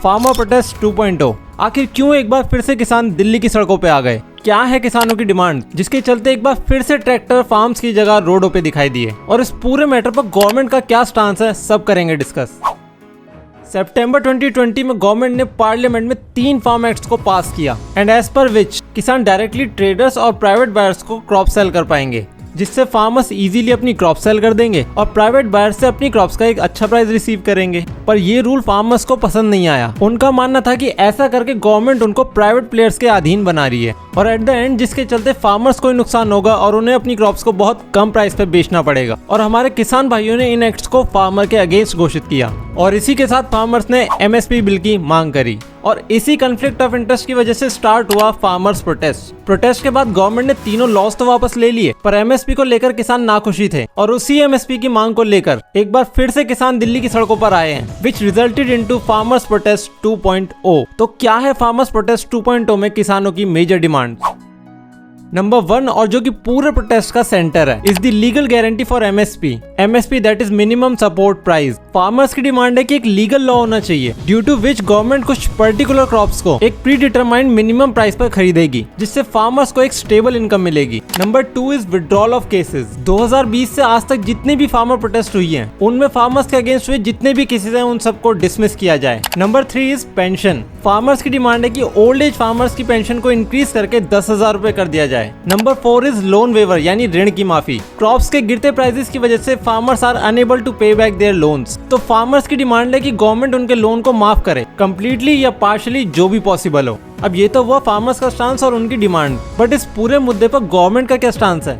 Farmer protest 2.0। आखिर क्यों एक बार फिर से किसान दिल्ली की सड़कों पे आ गए? क्या है किसानों की डिमांड जिसके चलते एक बार फिर से ट्रैक्टर फार्म्स की जगह रोडों पे दिखाई दिए? और इस पूरे मैटर पर गवर्नमेंट का क्या स्टांस है, सब करेंगे डिस्कस। सितंबर 2020 में गवर्नमेंट ने पार्लियामेंट में 3 फार्म एक्ट्स को पास किया एंड एज पर विच किसान डायरेक्टली ट्रेडर्स और प्राइवेट बायर्स को क्रॉप सेल कर पाएंगे, जिससे फार्मर्स इजीली अपनी क्रॉप सेल कर देंगे और प्राइवेट बायर्स से अपनी क्रॉप्स का एक अच्छा प्राइस रिसीव करेंगे। पर ये रूल फार्मर्स को पसंद नहीं आया। उनका मानना था कि ऐसा करके गवर्नमेंट उनको प्राइवेट प्लेयर्स के अधीन बना रही है और एट द एंड जिसके चलते फार्मर्स को नुकसान होगा और उन्हें अपनी क्रॉप्स को बहुत कम प्राइस पे बेचना पड़ेगा। और हमारे किसान भाइयों ने इन एक्ट्स को फार्मर के अगेंस्ट घोषित किया और इसी के साथ फार्मर्स ने MSP बिल की मांग करी और इसी कॉन्फ्लिक्ट ऑफ इंटरेस्ट की वजह से स्टार्ट हुआ फार्मर्स प्रोटेस्ट के बाद गवर्नमेंट ने तीनों लॉस तो वापस ले लिए, पर MSP को लेकर किसान नाखुशी थे और उसी MSP की मांग को लेकर एक बार फिर से किसान दिल्ली की सड़कों पर आए हैं, विच रिजल्टेड इनटू फार्मर्स प्रोटेस्ट 2.0। तो क्या है फार्मर्स प्रोटेस्ट 2.0 में किसानों की मेजर डिमांड? नंबर 1 और जो कि पूरे प्रोटेस्ट का सेंटर है, is the legal guarantee for MSP that is minimum support price. Farmers की डिमांड है कि एक लीगल लॉ होना चाहिए ड्यू टू विच गवर्नमेंट कुछ पर्टिकुलर क्रॉप्स को एक प्री डिटरमाइंड मिनिमम प्राइस पर खरीदेगी, जिससे फार्मर्स को एक स्टेबल इनकम मिलेगी। Number 2 is withdrawal of cases. 2020 से आज तक जितने भी फार्मर प्रोटेस्ट हुई हैं, उनमें फार्मर्स के अगेंस्ट हुए जितने भी केसेस हैं उन सबको डिसमिस किया जाए। Number 3 is pension. फार्मर्स की डिमांड है कि ओल्ड एज फार्मर्स की पेंशन को इंक्रीज करके 10,000 रुपए कर दिया जाए। नंबर 4 इज लोन वेवर यानी ऋण की माफी। क्रॉप्स के गिरते प्राइसेस की वजह से फार्मर्स आर अनेबल टू पे बैक देयर लोन्स, तो फार्मर्स की डिमांड है कि गवर्नमेंट उनके लोन को माफ करे कंप्लीटली या पार्शली, जो भी पॉसिबल हो। अब ये तो हुआ फार्मर्स का स्टांस और उनकी डिमांड, बट इस पूरे मुद्दे पर गवर्नमेंट का क्या स्टांस है?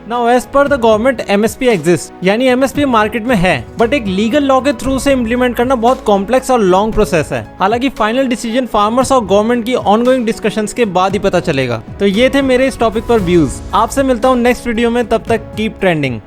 Now as per the government MSP exist, यानी MSP मार्केट में है, बट एक लीगल लॉ के थ्रू से इम्प्लीमेंट करना बहुत कॉम्प्लेक्स और लॉन्ग प्रोसेस है। हालांकि फाइनल डिसीजन फार्मर्स और गवर्नमेंट की ऑनगोइंग डिस्कशंस के बाद ही पता चलेगा। तो ये थे मेरे इस टॉपिक पर व्यूज। आपसे मिलता हूँ नेक्स्ट वीडियो में, तब तक कीप ट्रेंडिंग।